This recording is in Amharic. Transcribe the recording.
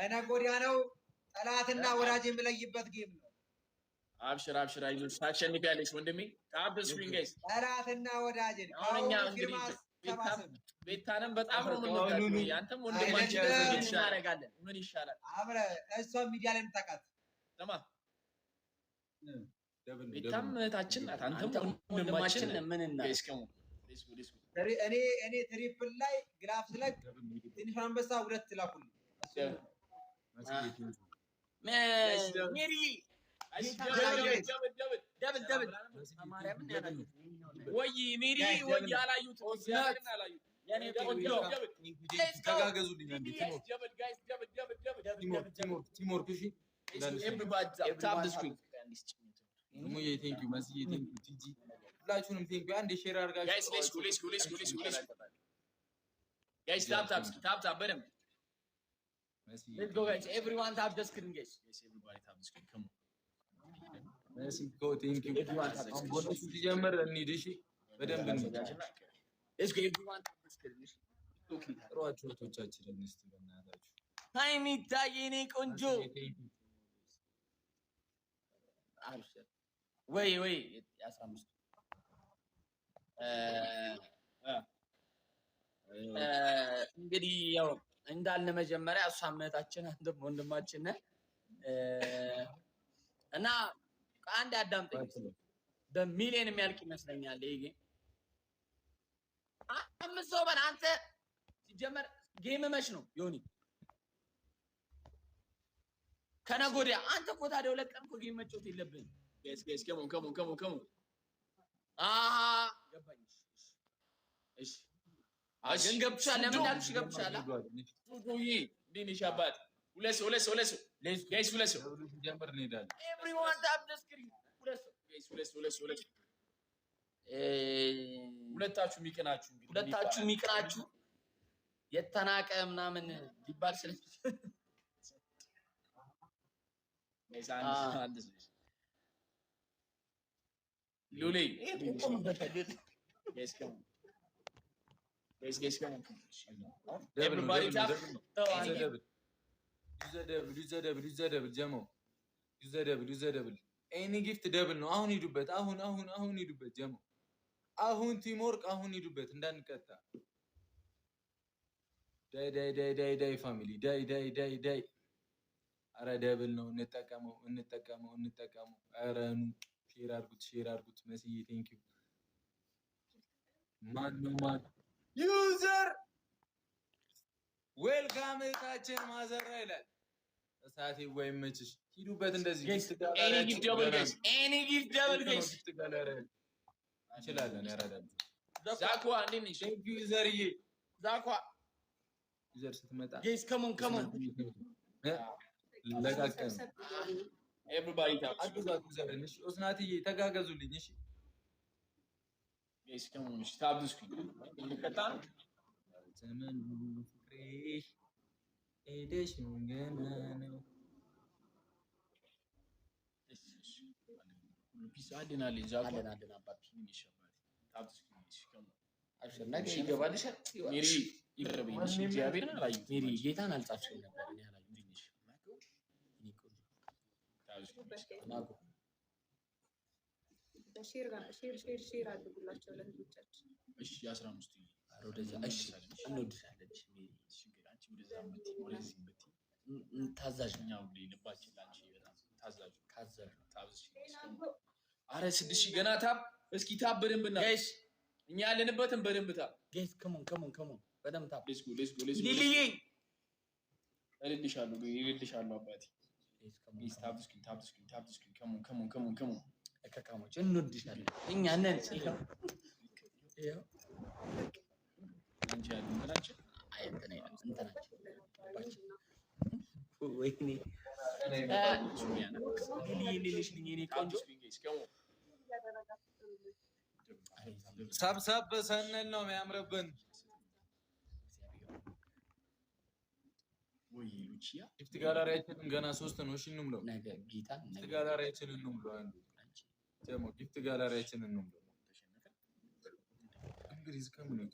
ከነጎዲያ ነው ጠላትና ወዳጅ የምለይበት ጌም ነው። አብሽር አይዞሽ ታሸንፊያለሽ ወንድሜ። ታፕ ስክሪን ጋይስ ጠላትና ወዳጅ አሁንኛ ቤታንም በጣም ነው የምንወዳው። ያንተም ወንድማችን እናደርጋለን። ምን ይሻላል? አብረ እሷ ሚዲያ ላይ የምታውቃት ለማ ቤታም እህታችን ናት። አንተም ወንድማችን ምን እና እኔ ትሪፕል ላይ ግላፍስ ላይ ትንሽ አንበሳ 2 ላኩልኝ። ሜሪ ደብል ወይ ሜሪ ወይ ያላዩት ተጋገዙልኝ አንዴ ቲሞር ኩሺ ሙዬ ቴንኪው መስዬ ቴንኪው ቲጂ ሁላችሁንም ቴንኪው። አንዴ ሼር አድርጋችሁ ጋይስ ታፕ በደምብ let's go guys everyone tap the screen guys everybody tap the screen come on Messi go thank you ቦነሱ ሲጀምር እንሂድ እሺ በደንብ እንሂድ let's go everyone tap the screen እሺ ኦኬ ጥሯችሁ ወቶቻችንን እስቲ በእናታችሁ ታይም ይታየኔ ቆንጆ አብሽር ወይ 15 እንግዲህ ያው እንዳልነ መጀመሪያ እሷ አመታችን አንተም ወንድማችን ነህ እና አንድ አዳምጠኝ በሚሊዮን የሚያልቅ ይመስለኛል ይሄ አምስት ሰው በል አንተ ሲጀመር ጌም መች ነው ዮኒ ከነጎዲያ አንተ እኮ ታዲያ 2 ቀን እኮ ጌም መጫወት የለብህም ጋይስ come on ገባኝ እሺ ግን ገብቻለሁ ለምን እንዳልኩሽ ገብቻለሁ ዱዱዬ ዲኒሽ አባት ሁለት ሰው ጋይስ ሁለት ሰው ጀምር እንሄዳለን everyone tap the screen ሁለት ሰው ሁለታችሁ የሚቀናችሁ የተናቀ ምናምን ሊባል ስለሚችል ሉሌ Guys, come on. Everybody tap. use the double ጀሞ use the double any gift double ነው። አሁን ሂዱበት አሁን ሂዱበት ጀሞ አሁን ቲምወርክ አሁን ሂዱበት እንዳንቀጣ ዳይ ፋሚሊ ዳይ አረ ደብል ነው እንጠቀመው አረ ሼር አድርጉት መስዬ ቴንክ ዩ ማን ዩዘር ዌልካም እታችን ማዘራ ይላል እሳቴ ወይ መችሽ ሂዱበት እንደዚህ ኤኒ ጊፍት ደብል ጋይስ እንችላለን ያራዳል ዛኳ እንዴት ነሽ ቴንክ ዩ ዩዘርዬ ዛኳ ዩዘር ስትመጣ ጋይስ ከሞን ለቃቀም ኤቭሪባዲ ታፕ አድርጉት ዩዘርንሽ ኦስናትዬ ተጋገዙልኝ እሺ ጋይስ ከሞን እሺ ታፕ ስክሪን እንከታን ዘመን ፍቅሬ ኤደሽ ገና ነው እሺ ፒስ አለናል ዛኳ አባቲ ይሽባል ታፕ ስክሪን እሺ ከሞን አሽርና ይገባልሽ ሜሪ ይቀርብልሽ እግዚአብሔርን አላዩ ሜሪ ጌታን አልጻፍሽም ነበር እኔ አላዩ እንዴሽ ማቆ ሼር አድርጉላቸው ለህዝቦቻችን እሺ 15 አረ ወደዛ እሺ እንወድሻለን እሺ ችግር አንቺ ወደዛ ወደዚህ ታዛዥኛው ልባችን ላንቺ በጣም ታዛዥ አረ 6000 ገና ታብ እስኪ ታብ በደንብ እና ጋይስ እኛ ያለንበትን በደንብ ታብ ጋይስ ከሞን በደንብ ታብ ሌትስ ጎ ሊሊዬ እልልሻለሁ አባቴ ጋይስ ታብ ስክሪን ከሞን ከካሞች እንወድሻለን እኛ ነን ይሄው አንቺ ያለንላችሁ አይተና እንትናችሁ ወይኔ ሊሊሽ ልኝ ቆንጆ ሰብሰብ ሰነል ነው የሚያምርብን ወይ ሉቺያ ጊፍት ጋላሪያችንን ገና 3 ነው እሺ እንምለው ነገ ጌታ ጊፍት ጋላሪያችንን እንምለው አንዱ ጀሞ ጊፍት ጋላሪያችንን እንምለው እንግዲህ እስከምን ነው